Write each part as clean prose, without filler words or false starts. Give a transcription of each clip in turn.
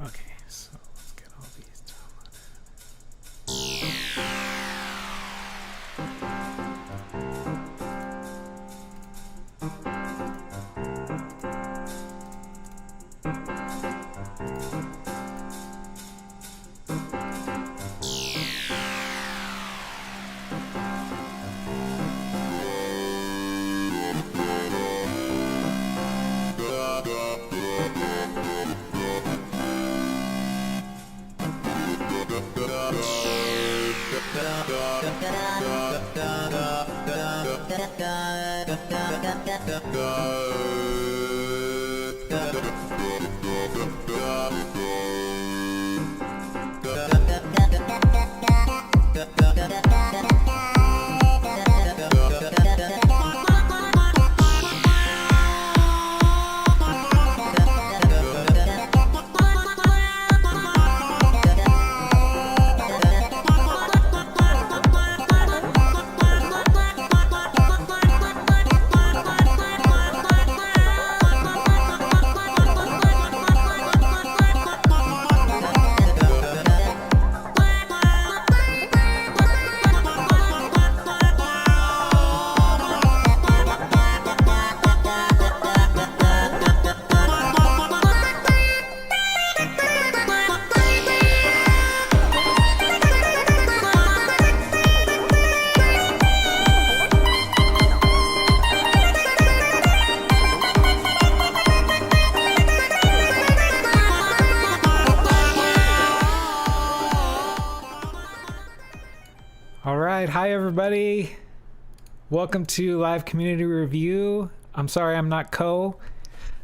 Okay, so let's get all these downloaded. All right, hi everybody. Welcome to Live Community Review. I'm sorry I'm not Co.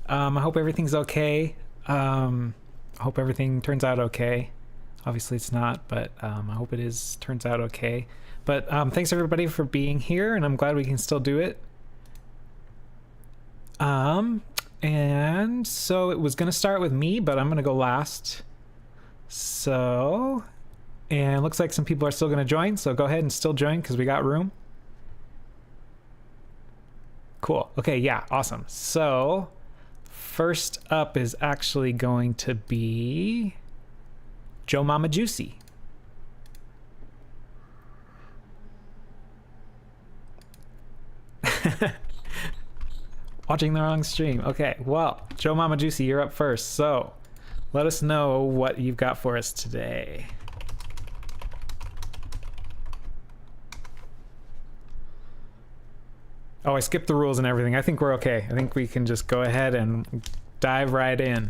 I hope everything's okay. I hope everything turns out okay. Obviously it's not, but I hope it turns out okay. But thanks everybody for being here, and I'm glad we can still do it. And so it was gonna start with me, but I'm gonna go last. So, and it looks like some people are still gonna join, so go ahead and still join because we got room. Cool. Okay, yeah, awesome. So first up is actually going to be Joe Mama Juicy. Watching the wrong stream. Okay, well, Joe Mama Juicy, you're up first. So let us know what you've got for us today. Oh, I skipped the rules and everything. I think we're okay. I think we can just go ahead and dive right in.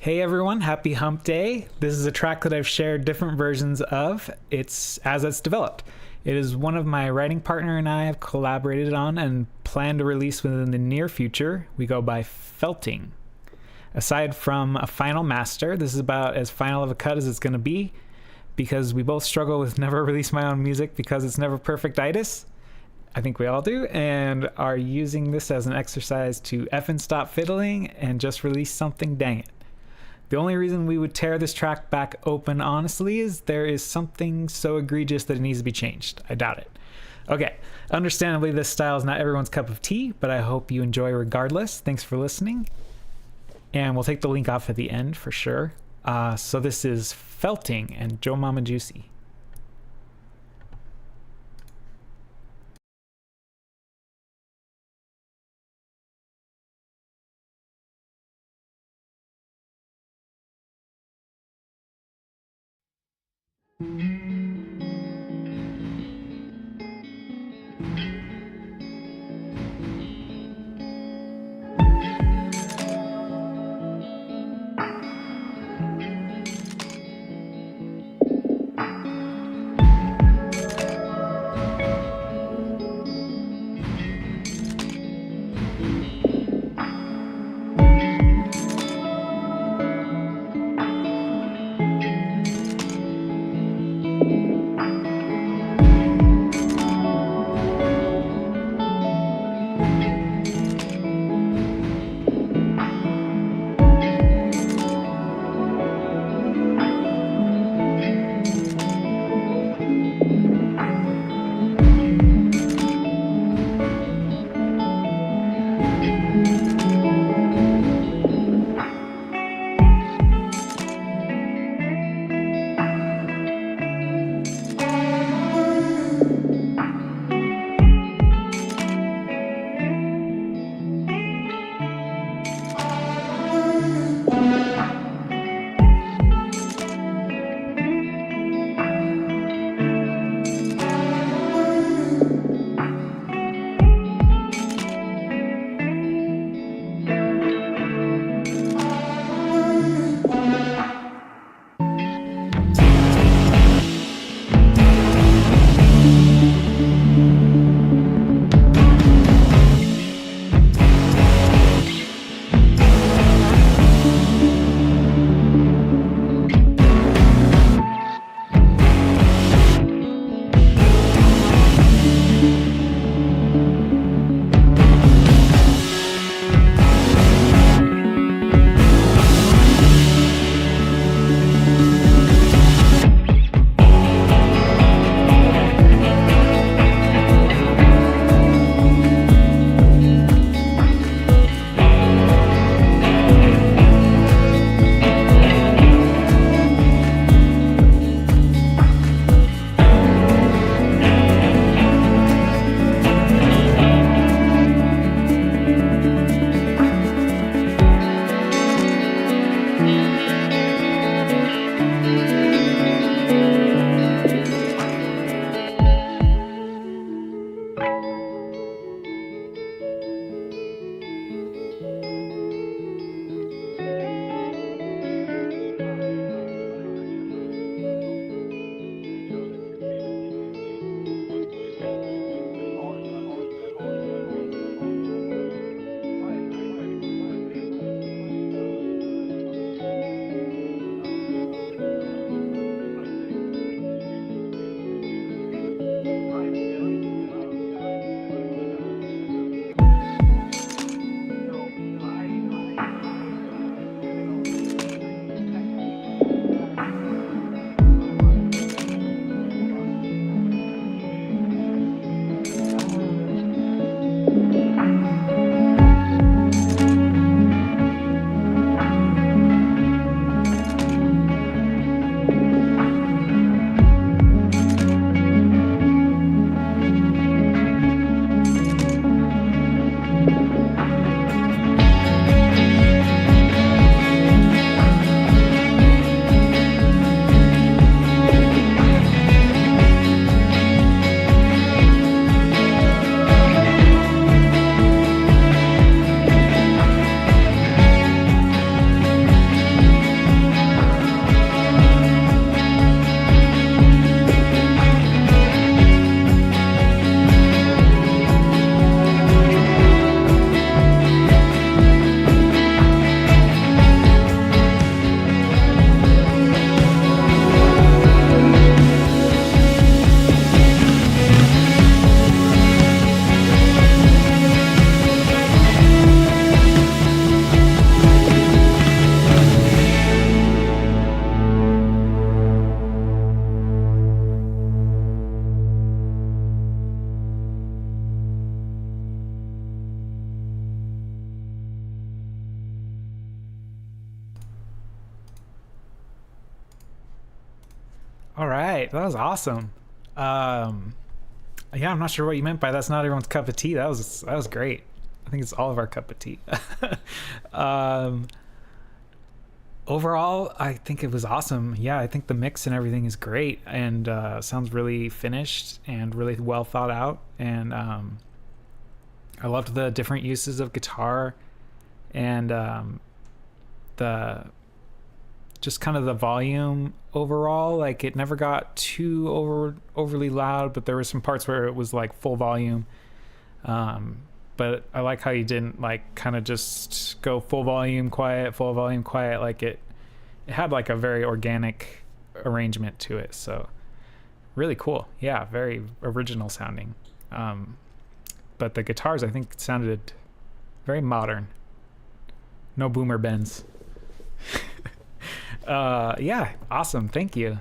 Hey everyone, happy hump day. This is a track that I've shared different versions of. It's developed. It is one of my writing partner and I have collaborated on and plan to release within the near future. We go by Felting. Aside from a final master, this is about as final of a cut as it's going to be, because we both struggle with never release my own music because it's never perfectitis. I think we all do, and are using this as an exercise to effing stop fiddling and just release something, dang it. The only reason we would tear this track back open, honestly, is there is something so egregious that it needs to be changed. I doubt it. Okay, understandably, this style is not everyone's cup of tea, but I hope you enjoy regardless. Thanks for listening. And we'll take the link off at the end for sure. So this is Felting and Joe Mama Juicy. All right, that was awesome. Um, yeah, I'm not sure what you meant by that's not everyone's cup of tea. That was great. I think it's all of our cup of tea. um, Overall, I think it was awesome. Yeah, I think the mix and everything is great and sounds really finished and really well thought out. And I loved the different uses of guitar and the just kind of the volume overall. Like it never got too overly loud, but there were some parts where it was like full volume. Um, but I like how you didn't like kind of just go full volume quiet, full volume quiet. Like it had like a very organic arrangement to it. So really cool. Yeah, very original sounding. But the guitars I think sounded very modern. No boomer bends. Yeah, awesome. Thank you.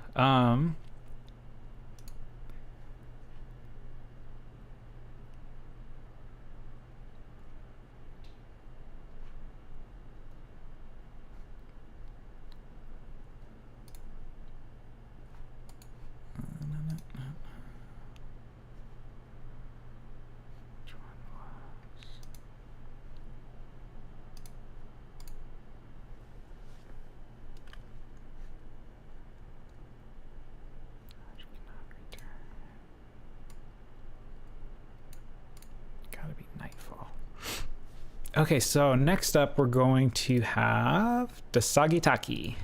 Gotta be nightfall. Okay, so next up we're going to have Dasagitaki.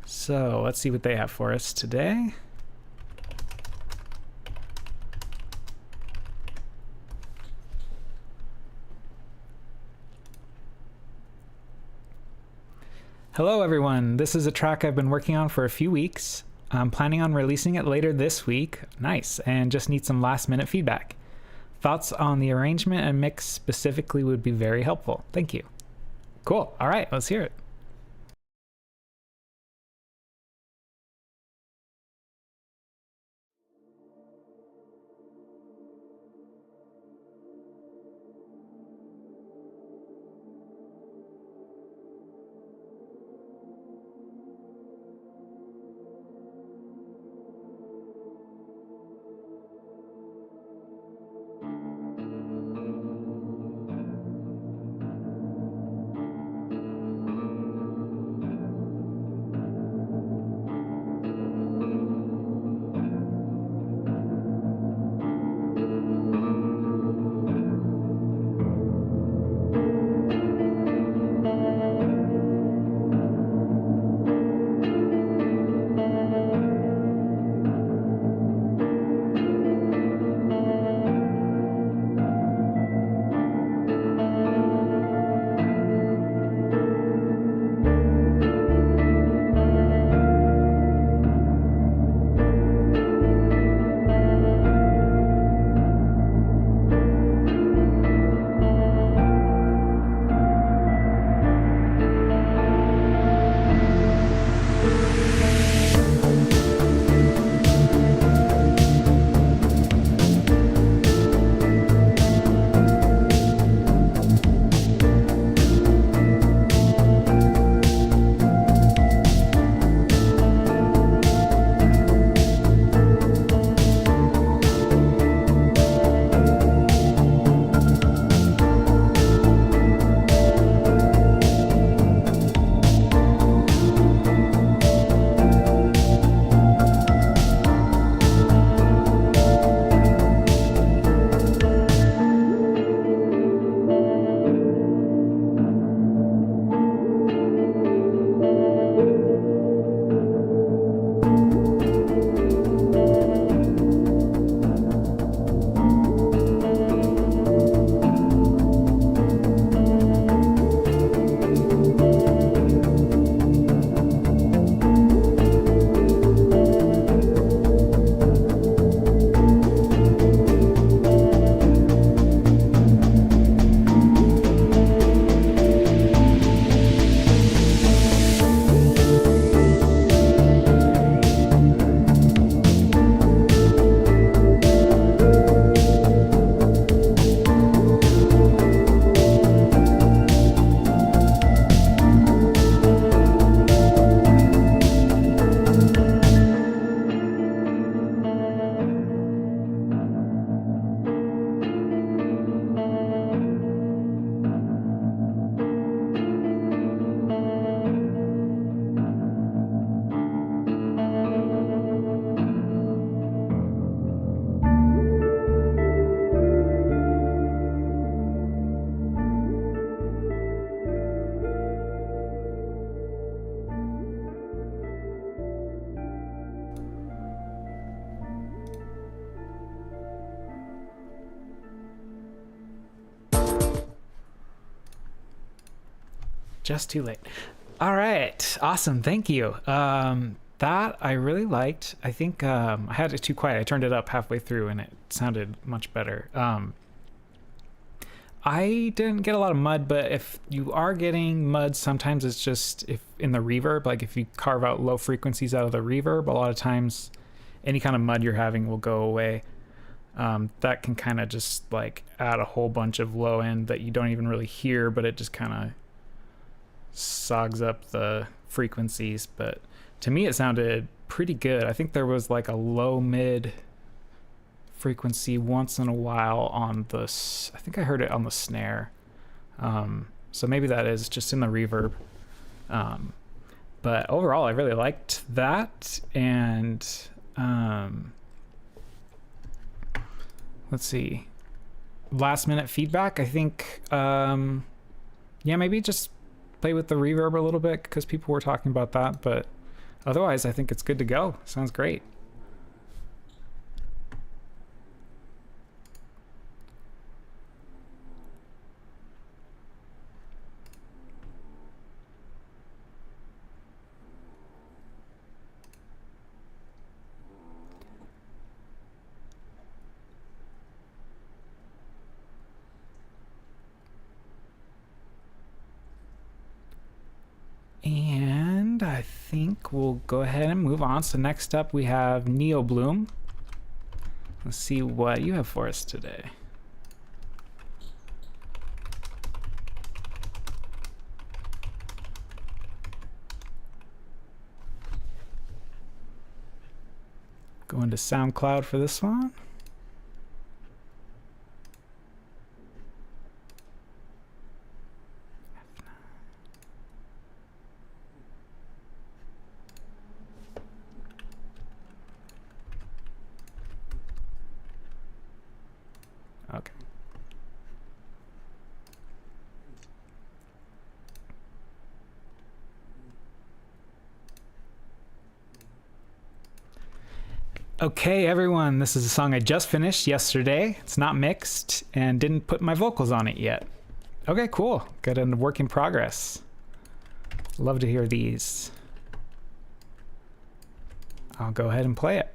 So let's see what they have for us today. Hello everyone, this is a track I've been working on for a few weeks. I'm planning on releasing it later this week. Nice, and just need some last minute feedback. Thoughts on the arrangement and mix specifically would be very helpful. Thank you. Cool, all right, let's hear it. Just too late. All right. Awesome. Thank you. That I really liked. I think I had it too quiet. I turned it up halfway through and it sounded much better. I didn't get a lot of mud, but if you are getting mud, sometimes it's just if in the reverb, like if you carve out low frequencies out of the reverb, a lot of times any kind of mud you're having will go away. That can kind of just like add a whole bunch of low end that you don't even really hear, but it just kind of sogs up the frequencies. But to me, it sounded pretty good. I think there was like a low mid frequency once in a while on the, I think I heard it on the snare. So maybe that is just in the reverb. But overall, I really liked that. And let's see, last minute feedback. I think, yeah, maybe just play with the reverb a little bit because people were talking about that. But otherwise, I think it's good to go. Sounds great. And I think we'll go ahead and move on. So next up we have Neo Bloom. Let's see what you have for us today. Going to SoundCloud for this one. Okay. Okay, everyone, this is a song I just finished yesterday. It's not mixed and didn't put my vocals on it yet. Okay, cool. Got a work in progress. Love to hear these. I'll go ahead and play it.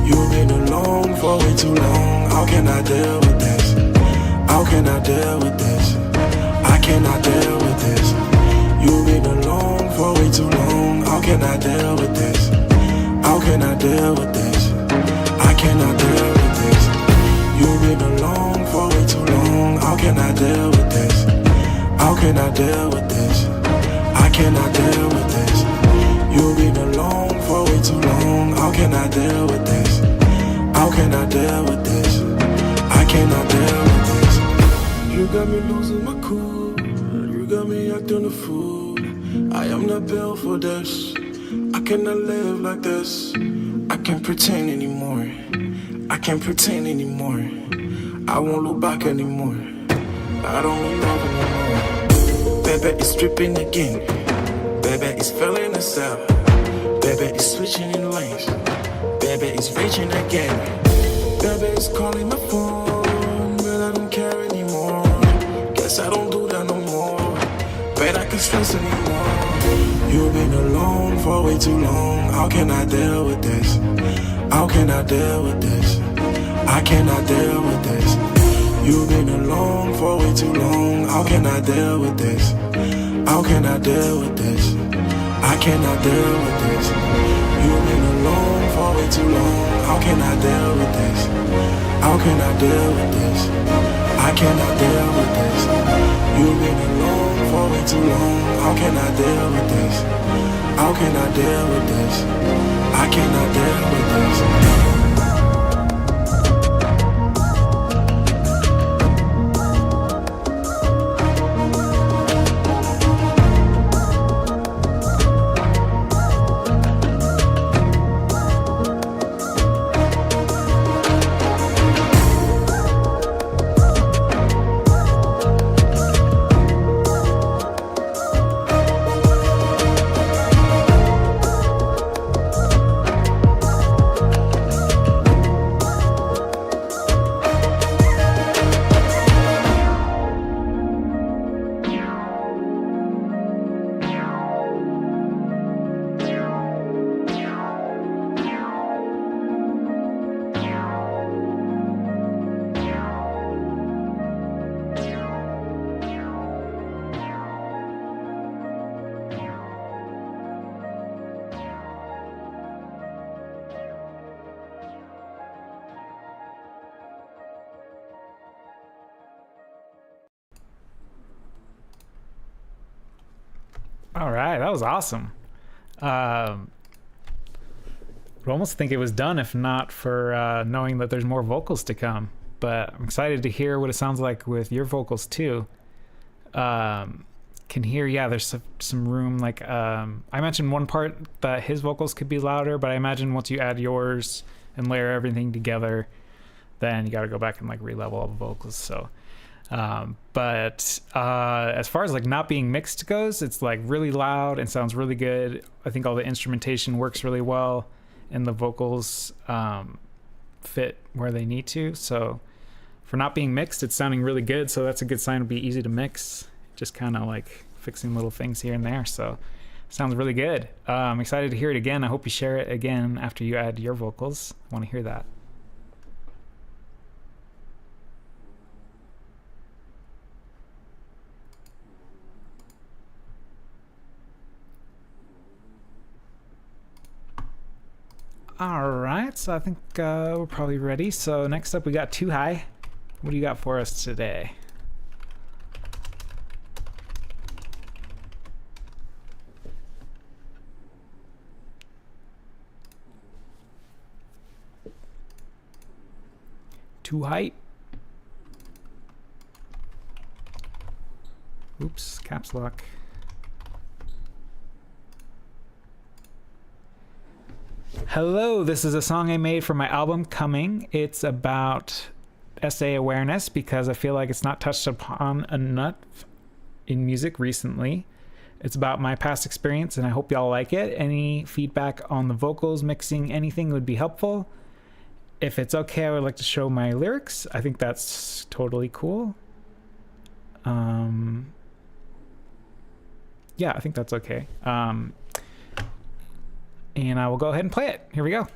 You've been alone for way too long. How can I deal with this? How can I deal with this? I cannot deal with this. You've been alone for way too long. How can I deal with this? How can I deal with this? I cannot deal with this. You've been alone for way too long. How can I deal with this? How can I deal with this? I cannot deal with this. You've been alone for way too long. How can I deal with this? How can I deal with this? I cannot deal with this. You got me losing my cool. You got me acting a fool. I am not built for this. I cannot live like this. I can't pretend anymore. I can't pretend anymore. I won't look back anymore. I don't need love anymore. Baby is stripping again. Baby is filling us up. Baby is switching in lanes. Baby is reaching again. Baby is calling my phone, but I don't care anymore. Guess I don't do that no more. Bet I can stress anymore. You've been alone for way too long. How can I deal with this? How can I deal with this? I cannot deal with this. You've been alone for way too long. How can I deal with this? How can I deal with this? I cannot deal with this. You've been alone for way too long. How can I deal with this? How can I deal with this? I cannot deal with this. You've been alone for way too long. How can I deal with this? How can I deal with this? I cannot deal with this. All right, that was awesome. Um, I'd almost think it was done if not for knowing that there's more vocals to come. But I'm excited to hear what it sounds like with your vocals too. Can hear, yeah, there's some room. Like I mentioned one part that his vocals could be louder, but I imagine once you add yours and layer everything together, then you got to go back and like re-level all the vocals. So but as far as like not being mixed goes, it's like really loud and sounds really good. I think all the instrumentation works really well and the vocals fit where they need to. So for not being mixed, it's sounding really good. So that's a good sign. It'll be easy to mix, just kind of like fixing little things here and there. So sounds really good. I'm excited to hear it again. I hope you share it again after you add your vocals. I want to hear that. All right, so I think we're probably ready. So next up we got Too High. What do you got for us today? Too High. Oops, caps lock. Hello, this is a song I made for my album Coming. It's about SA awareness because I feel like it's not touched upon enough in music recently. It's about my past experience and I hope y'all like it. Any feedback on the vocals, mixing, anything would be helpful. If it's okay, I would like to show my lyrics. I think that's totally cool. Yeah, I think that's okay. And I will go ahead and play it. Here we go.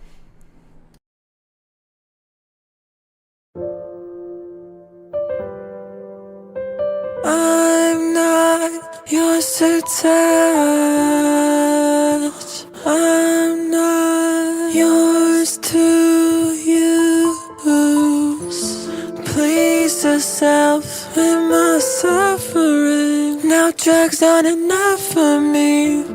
I'm not yours to touch. I'm not yours to use. Please yourself with my suffering. Now drugs aren't enough for me.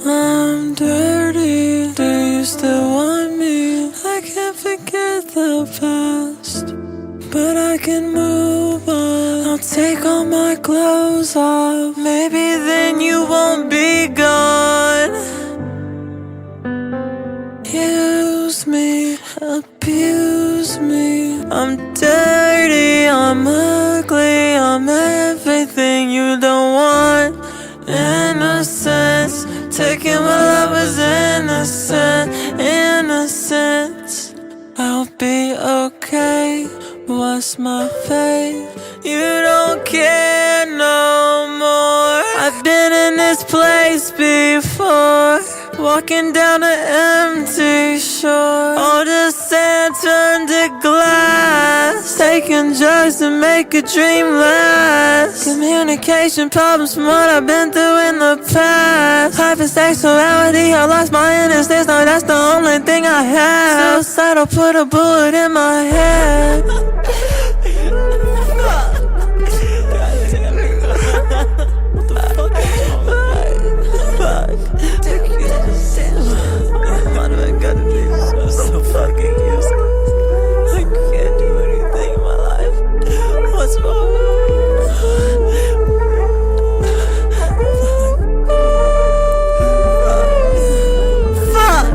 I'm dirty. Do you still want me? I can't forget the past, but I can move on. I'll take all my clothes off. Maybe then you won't be gone. Use me, abuse me. I'm dirty, I'm ugly, I'm everything you don't want. Innocence, taking my love as innocent, innocence. I'll be okay. What's my fate? You don't care no more. I've been in this place before, walking down an empty shore. All the sand turned to glass, taking drugs to make a dream last. Communication problems from what I've been through in the past. Hypersexuality, I lost my innocence. Now that's the only thing I have. Suicidal, put a bullet in my head. So fucking useless. I can't do anything in my life. What's wrong? Fuck!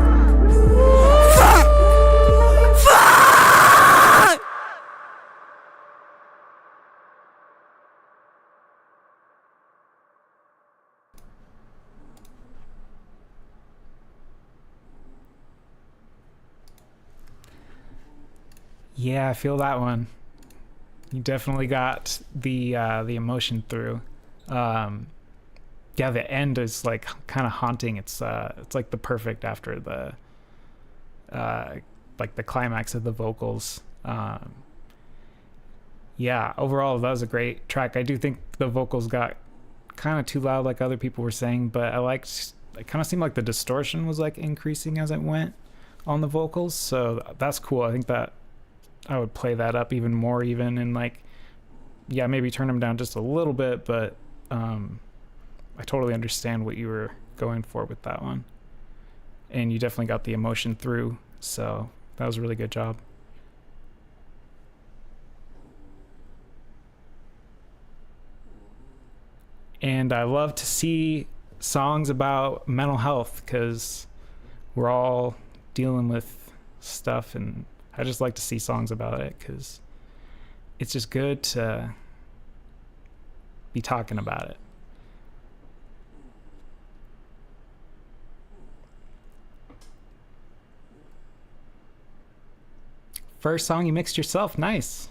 Fuck! Fuck! Yeah, I feel that one. You definitely got the emotion through. Yeah, the end is like kind of haunting. It's like the perfect after the like the climax of the vocals. Yeah, overall that was a great track. I do think the vocals got kind of too loud, like other people were saying, but I liked. It kind of seemed like the distortion was like increasing as it went on the vocals, so that's cool. I think that I would play that up even more, even, and like, yeah, maybe turn them down just a little bit, but I totally understand what you were going for with that one. And you definitely got the emotion through. So that was a really good job. And I love to see songs about mental health because we're all dealing with stuff, and I just like to see songs about it because it's just good to be talking about it. First song you mixed yourself, nice.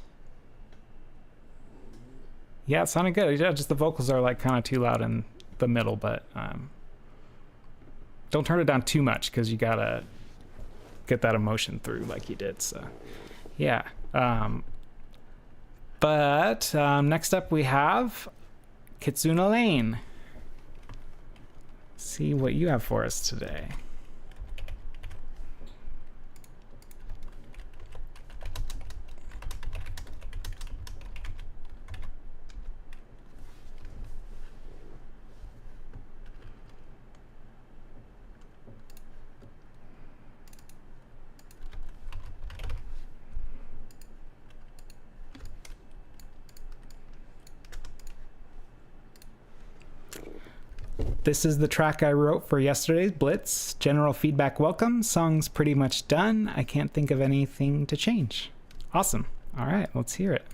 Yeah, it sounded good. Yeah, just the vocals are like kind of too loud in the middle, but don't turn it down too much because you gotta get that emotion through like you did. So yeah. But next up we have Kitsuna Lane. See what you have for us today. This is the track I wrote for yesterday's Blitz. General feedback welcome. Song's pretty much done. I can't think of anything to change. Awesome. All right, let's hear it.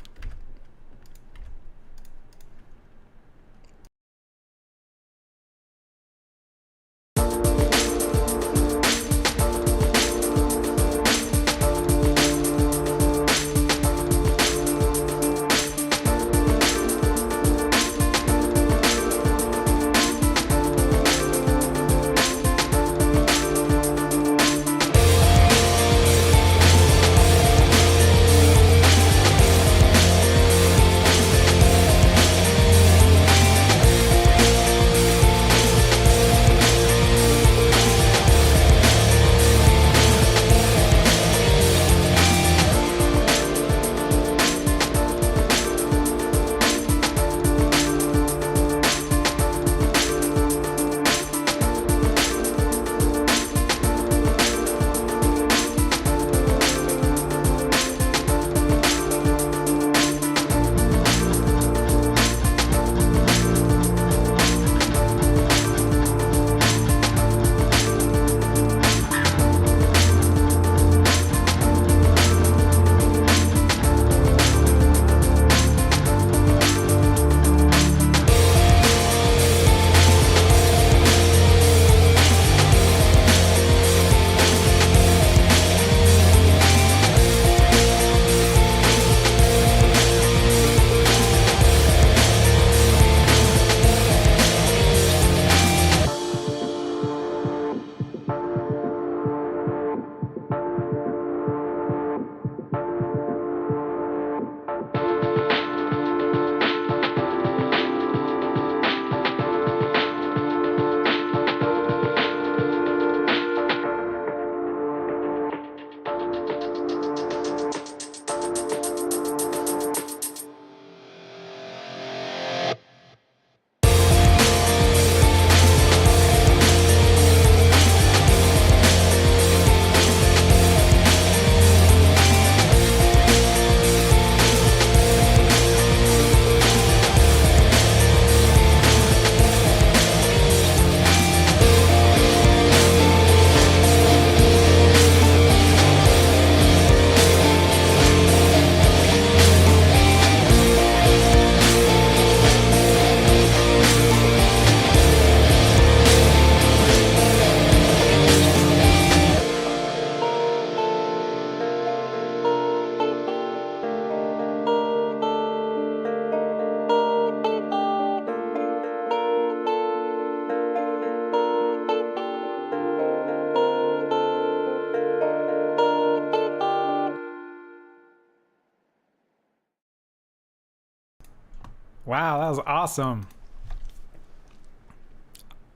Wow, that was awesome.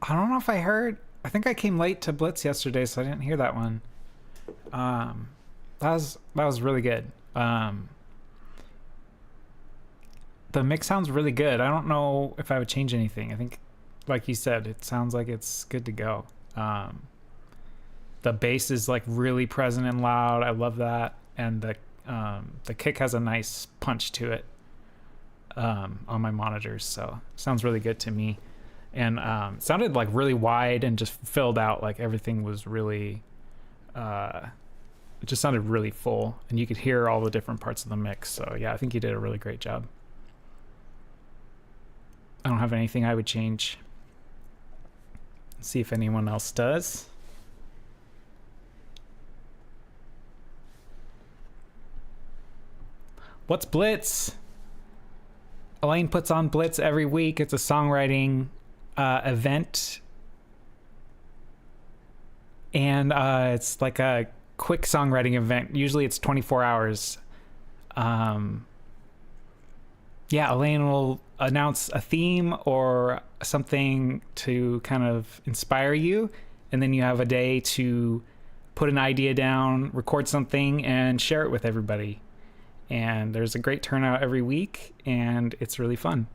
I don't know if I heard. I think I came late to Blitz yesterday, so I didn't hear that one. That was really good. The mix sounds really good. I don't know if I would change anything. I think like you said, it sounds like it's good to go. The bass is like really present and loud. I love that, and the kick has a nice punch to it on my monitors, so it sounds really good to me. And it sounded like really wide and just filled out, like everything was really it just sounded really full, and you could hear all the different parts of the mix. So yeah, I think you did a really great job. I don't have anything I would change. Let's see if anyone else does. What's Blitz? Elaine puts on Blitz every week. It's a songwriting event, and it's like a quick songwriting event. Usually it's 24 hours. Yeah, Elaine will announce a theme or something to kind of inspire you, and then you have a day to put an idea down, record something, and share it with everybody. And there's a great turnout every week, and it's really fun.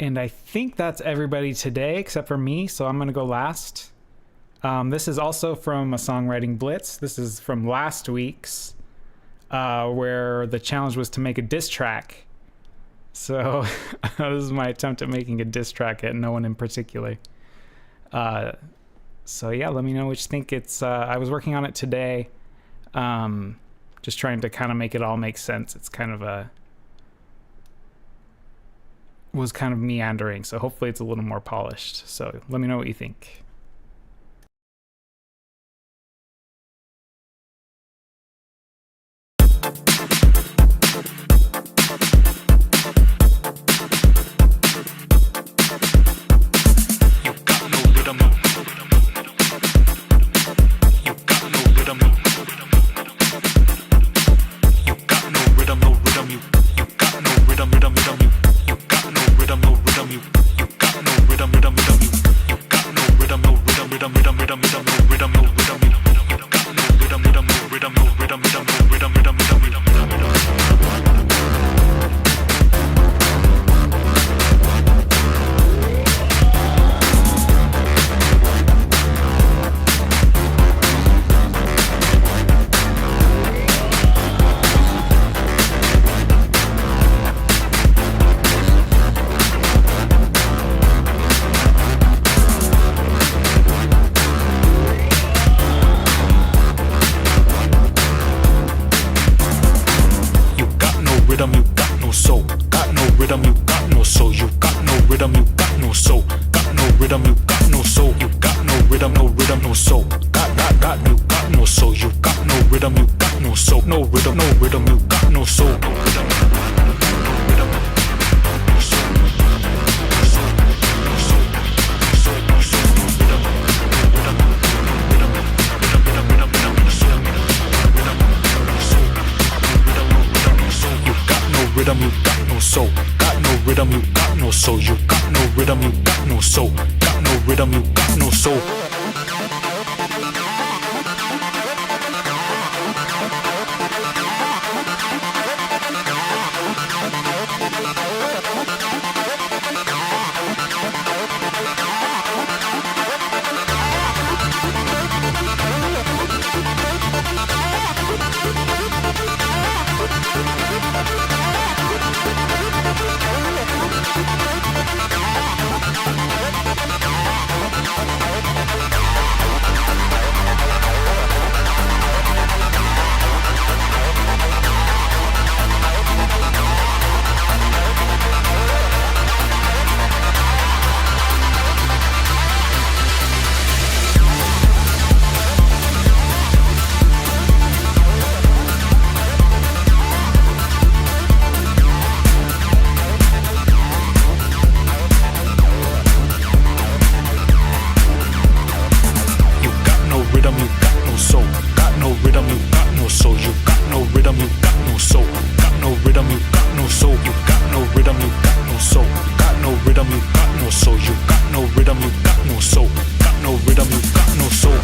And I think that's everybody today except for me, so I'm gonna go last. This is also from a songwriting blitz. This is from last week's, where the challenge was to make a diss track. So this is my attempt at making a diss track at no one in particular. So yeah, let me know what you think. It's I was working on it today, just trying to kind of make it all make sense. It's kind of was kind of meandering, so hopefully it's a little more polished. So let me know what you think. rhythm, you got no soul. You got no rhythm, you got no soul. Got no rhythm, you got no soul.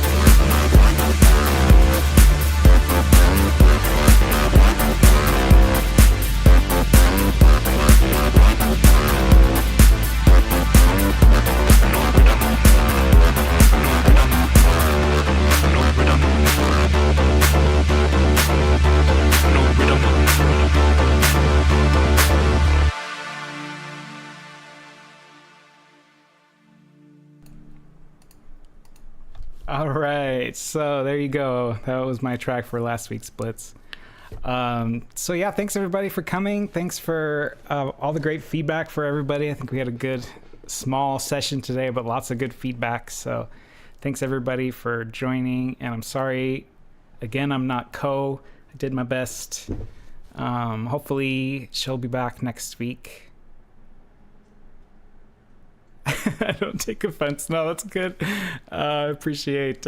All right, so there you go. That was my track for last week's Blitz. So yeah, thanks everybody for coming. Thanks for all the great feedback for everybody. I think we had a good small session today, but lots of good feedback. So thanks everybody for joining. And I'm sorry, again, I'm not Co. I did my best. Hopefully she'll be back next week. I don't take offense. No, that's good. I appreciate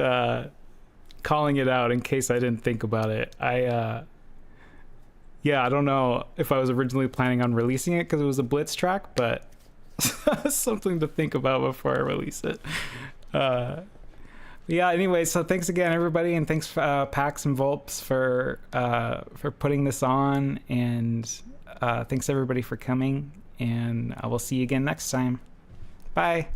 calling it out in case I didn't think about it. I don't know if I was originally planning on releasing it because it was a Blitz track, but something to think about before I release it. Anyway, so thanks again, everybody, and thanks Pax and Volps for putting this on, and thanks everybody for coming, and I will see you again next time. Bye.